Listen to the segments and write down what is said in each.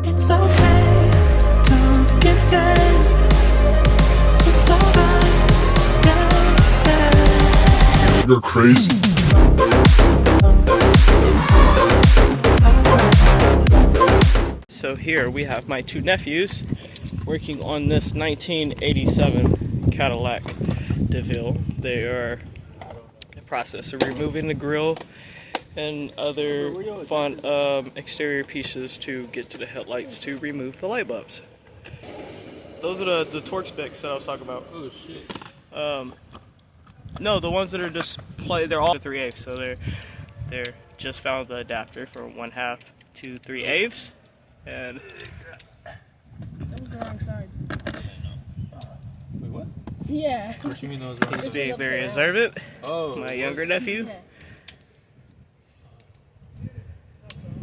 It's okay to get gay. It's alright, yeah. You're crazy. So here we have my two nephews working on this 1987 Cadillac DeVille. They are in the process of removing the grille and other fun exterior pieces to get to the headlights to remove the light bulbs. Those are the torque specs that I was talking about. Oh shit. No, the ones that are displayed, they're all 3/8, so they're just found the adapter from 1/2 to 3/8, and That was the wrong side. Wait, what? Yeah. What you mean that was wrong? he's This being was very upside down. observant. Oh. My younger nephew. Yeah.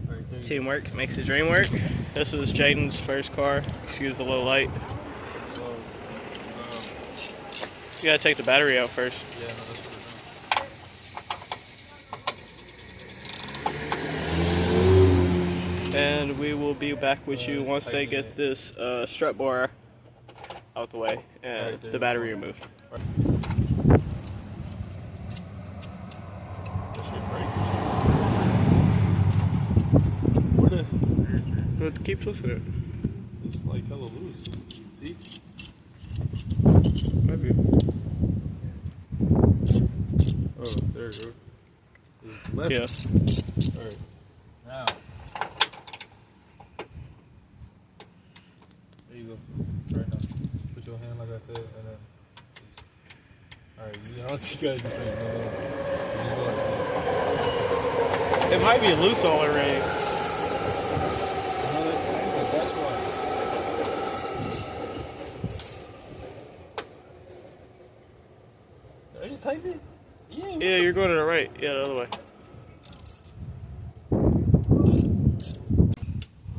Alright, there you go. Teamwork makes the dream work. This is Jaden's first car. Excuse the low light. So, You gotta take the battery out first. yeah, no, that's what And we will be back with you it's once they tight in get this strut bar out the way and Alright, there the you battery go. removed. That shit break. Where the? But keep twisting it. It's like hella loose. See? Maybe. Oh, there you go. It's left. Yeah. Alright. Now. There you go. Right now. Put your hand like I said, and then. Alright, I don't think you guys can break. No. Just go like that. It might be loose already. No, that's why. Did I just type it? Yeah. Yeah, you're going to the right. Yeah, the other way.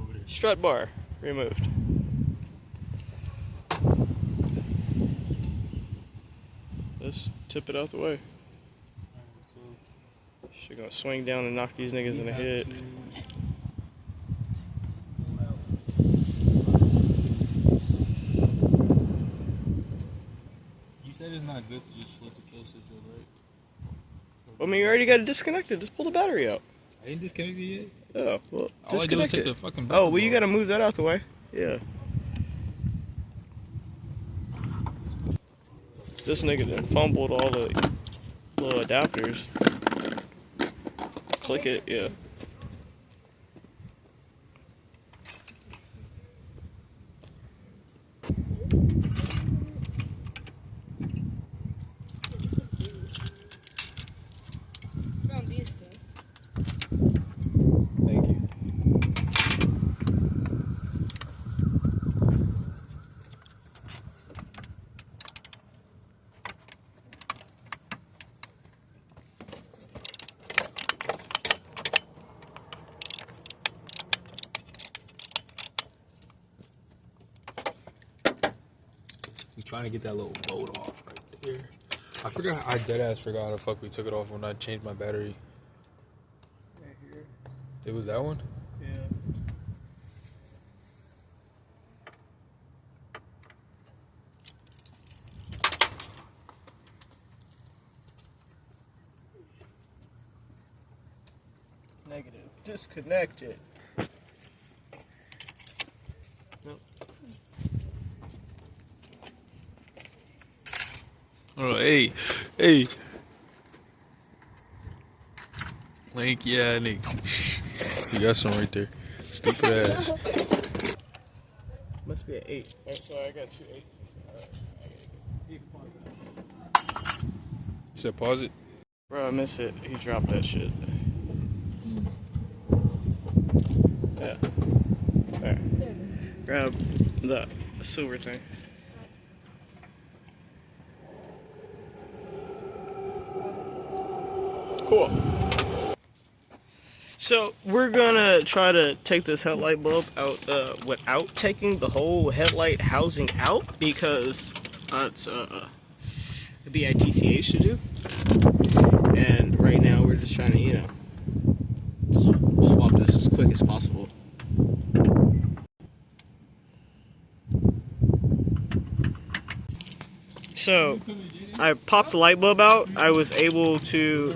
Over there. Strut bar removed. Just tip it out the way. So She's gonna swing down and knock these niggas in the head. You said it's not good to just flip the kill switch over, right? I mean, you already got it disconnected. Just pull the battery out. I didn't disconnect it yet. Oh, well, All I do is disconnect take it. the fucking. Oh, well, you gotta move that out the way. Yeah. This nigga done fumbled all the little adapters. Click it, yeah. Found these two. Thank you. We trying to get that little bolt off right there. I forgot. I dead ass forgot how the fuck we took it off when I changed my battery. Right here. It was that one. Yeah. Negative. Disconnected. Nope. Oh, hey, hey. Link, yeah, nigga. You got some right there. Stupid ass. Must be an 8. Oh, sorry, I got 2 8s. You said pause it? Bro, I miss it. He dropped that shit. Yeah. There. Grab the silver thing. Cool. So we're gonna try to take this headlight bulb out without taking the whole headlight housing out, because it's a BITCH to do. And right now we're just trying to, you know, swap this as quick as possible. So, I popped the light bulb out. I was able to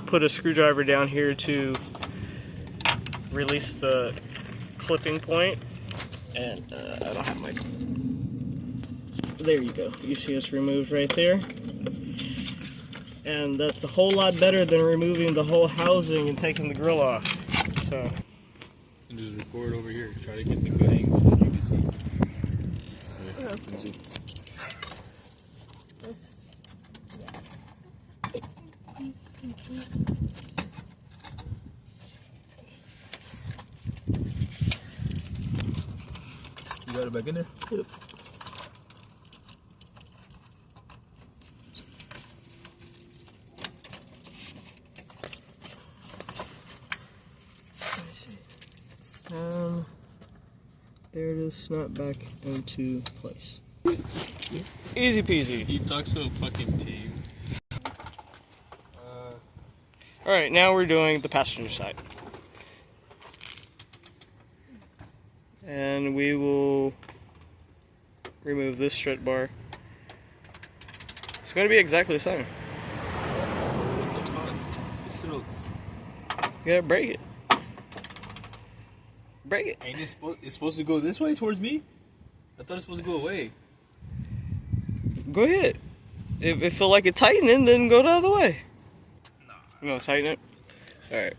put a screwdriver down here to release the clipping point. And I don't have my... There you go. You see it's removed right there. And that's a whole lot better than removing the whole housing and taking the grill off. So... And just record over here. Try to get the good angle that you can see. Yeah, you can see. You got it back in there? Yep. There it is, snap back into place. Easy peasy. You talk so fucking tame. Alright, now we're doing the passenger side. And we will remove this strut bar. It's going to be exactly the same. What the fuck? It's still... You gotta break it. Break it. Ain't it it's supposed to go this way towards me? I thought it's supposed to go away. Go ahead. If it feel like it's tightening, then go the other way. Nah. You gonna tighten it? Alright.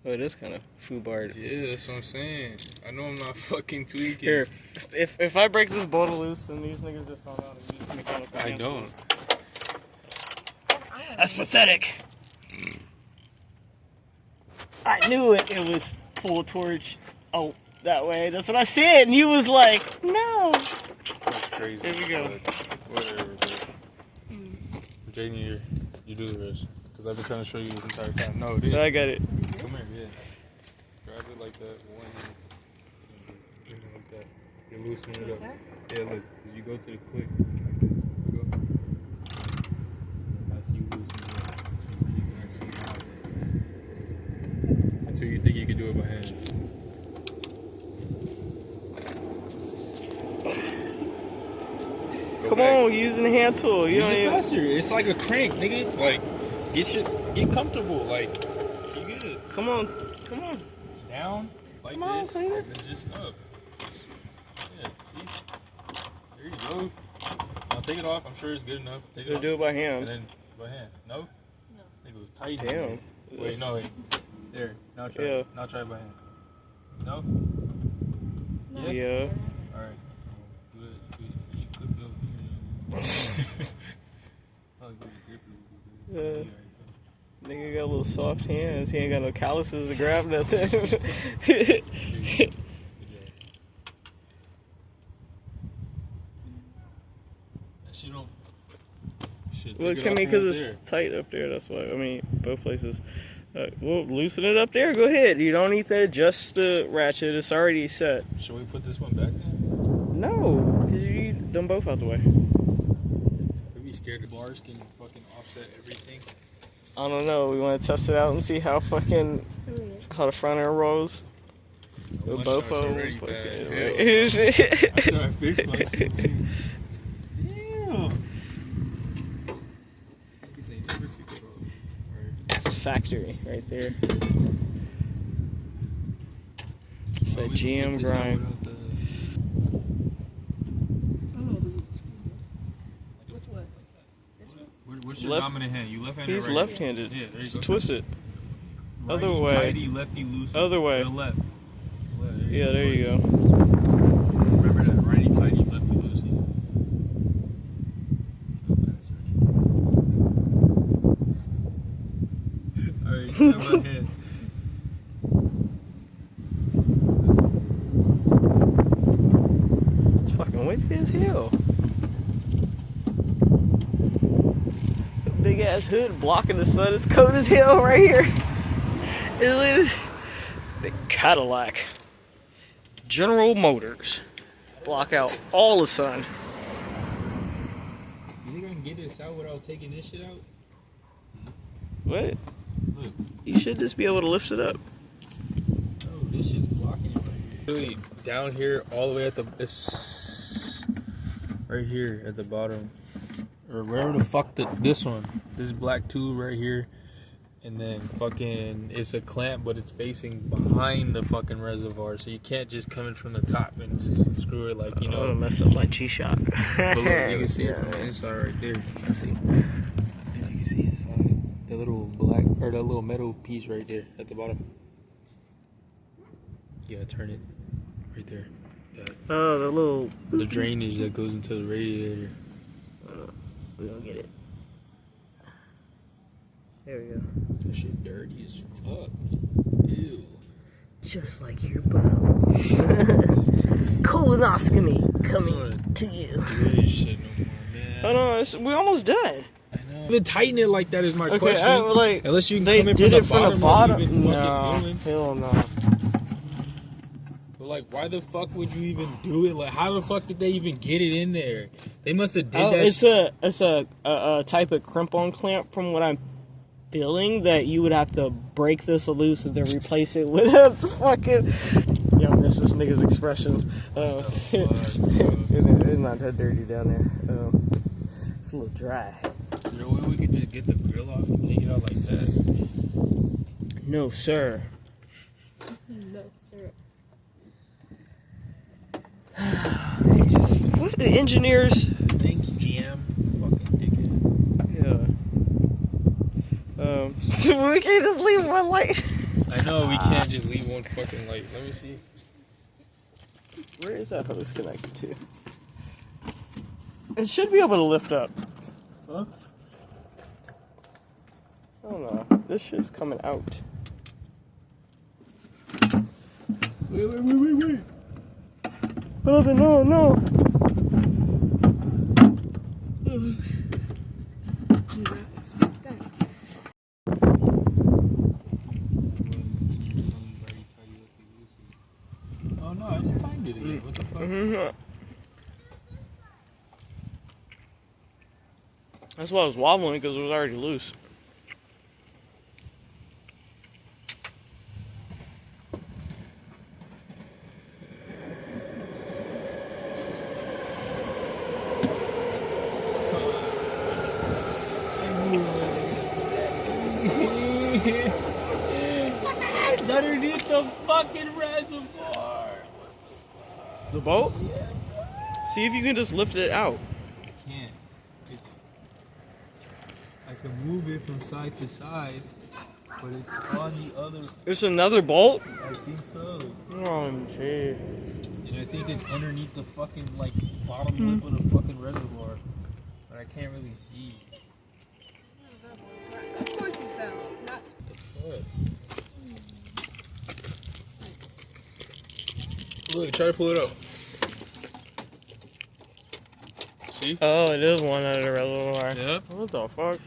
Oh, it is kind of foobarred. Yeah, that's what I'm saying. I know I'm not fucking tweaking. Here, if I break this bolt loose and these niggas just found out and use mechanical I hand don't. tools. That's pathetic. I knew it. It was pull towards that way. That's what I said, and you was like, no. That's crazy. Here we go. Whatever, bro. Jaden, you do the rest. Because I've been trying to show you this entire time. No, it is. I got it. Come here, yeah. Grab it like that. One hand. Bring it like that. You're loosening it up. Yeah, look. As you go to the click, like this. Go. That's you loosening it up. So you can actually have it. Until you think you can do it by hand. Come on, using the hand tool. You Use don't it even. faster. It's like a crank, nigga. Like, get comfortable. Like, you good. Come on. Down, like Come on, this, clean it. and then just up. Yeah, see? There you go. Now take it off. I'm sure it's good enough. Take it So off. do it by And hand. then by hand. No? No. I think it was tight. Damn. Wait, no, wait. There. Now try. Yeah. Now try it by hand. No? No. Yeah. Alright. Good. You could go here. Probably go grip it a little bit. Nigga got little soft hands. He ain't got no calluses to grab nothing. Good job. That shit don't. Shit, Look take at it me off from because up it's tight up there. That's why. I mean, both places. Well, loosen it up there. Go ahead. You don't need to adjust the ratchet. It's already set. there. Should we put this one back then? No, because you need them both out the way. Are we scared the bars can fucking offset everything? I don't know. We want to test it out and see how how the front end rolls. My Both shot's of them. already bad. fucking- After I fixed my shit. Damn. This ain't never took it off. It's factory right there. It's Why a we GM get this out grind. without the- Which way? This way? What's your Left- dominant hand? You left-handed or He's right? left-handed. Yeah, there you So go. twist it. Other Righty way. tighty, lefty loosey. Other way. To the left. Yeah, there you go. Remember that. Righty tighty, lefty loosey. Alright, grab my hand. It's fucking windy as hell. Big ass hood blocking the sun. It's cold as hell right here. It's the Cadillac. General Motors. Block out all the sun. You think I can get this out without taking this shit out? What? Look. You should just be able to lift it up. Oh, this shit's blocking it right here. Really down here, all the way at the, it's right here at the bottom, or wherever the fuck this one, this black tube right here, and then fucking it's a clamp, but it's facing behind the fucking reservoir, so you can't just come in from the top and just screw it like, you know. I'm gonna mess up my G-shock. But look, you can see it from the inside right there. Let's see. And you can see it's the little black, or that little metal piece right there at the bottom. Yeah, turn it right there. Oh, The drainage that goes into the radiator. We don't get it. There we go. That shit dirty as fuck. Ew. Just like your butthole. Colonoscopy coming to you. Do this shit no more, man. Hold on, we almost done. I know. Even tighten it like that is my Okay, question. Unless you can they come in did from it from the bottom. like you've been No, fucking doing. hell no. But like, why the fuck would you even do it? Like, how the fuck did they even get it in there? They must have did that. It's a type of crimp-on clamp from what I'm feeling that you would have to break this loose and then replace it with a fucking. Yo, miss this nigga's expression. It's not that dirty down there. It's a little dry. Is there a way we could just get the grill off and take it out like that? No, sir. No, sir. What the engineers? Thanks, GM. Fucking dickhead. Yeah. We can't just leave one light. I know we can't just leave one fucking light. Let me see. Where is that hose connected to? It should be able to lift up. Huh? Oh no, this shit's coming out. Wait. Brother, no. Oh no, I just tightened it again. What the fuck? That's why I was wobbling, because it was already loose. It's underneath the fucking reservoir. The boat? Yeah. See if you can just lift it out. I can't. I can move it from side to side, but it's on the other. It's another bolt? I think so. Oh, gee. And I think it's underneath the fucking like bottom lip of the fucking reservoir, but I can't really see. Of course he fell. Not. What the fuck? Look, try to pull it out. See? Oh, it is one under the reservoir. Yeah. What the fuck?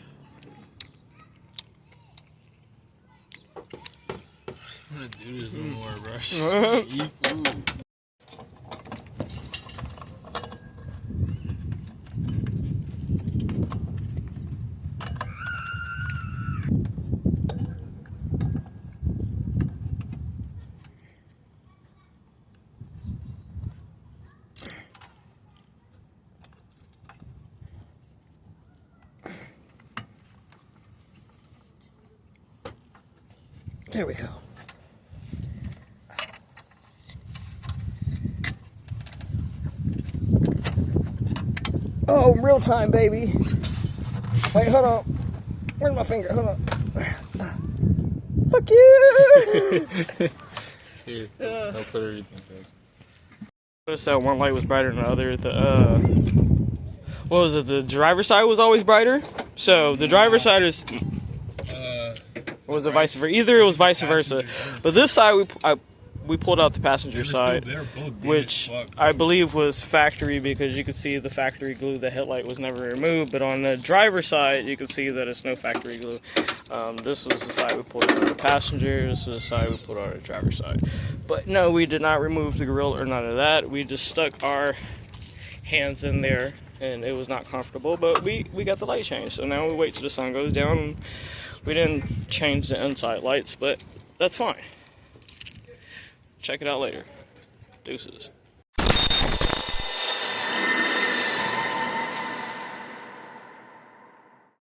I'm gonna do this no more, bro. Eat food. There we go. Oh, real time, baby. Wait, hold on. Where's my finger? Hold on. Fuck you! Here, I'll put everything back. Noticed that one light was brighter than the other. What was it? The driver's side was always brighter. So the driver's side is. Or was it vice versa? Either it was vice versa. But this side, we pulled out the passenger side, which I believe was factory, because you could see the factory glue. The headlight was never removed. But on the driver's side, you can see that it's no factory glue. This was the side we pulled out of the passenger. This was the side we pulled out of the driver's side. But no, we did not remove the grill or none of that. We just stuck our hands in there, and it was not comfortable. But we got the light changed. So now we wait till the sun goes down. And we didn't change the inside lights, but that's fine. Check it out later. Deuces.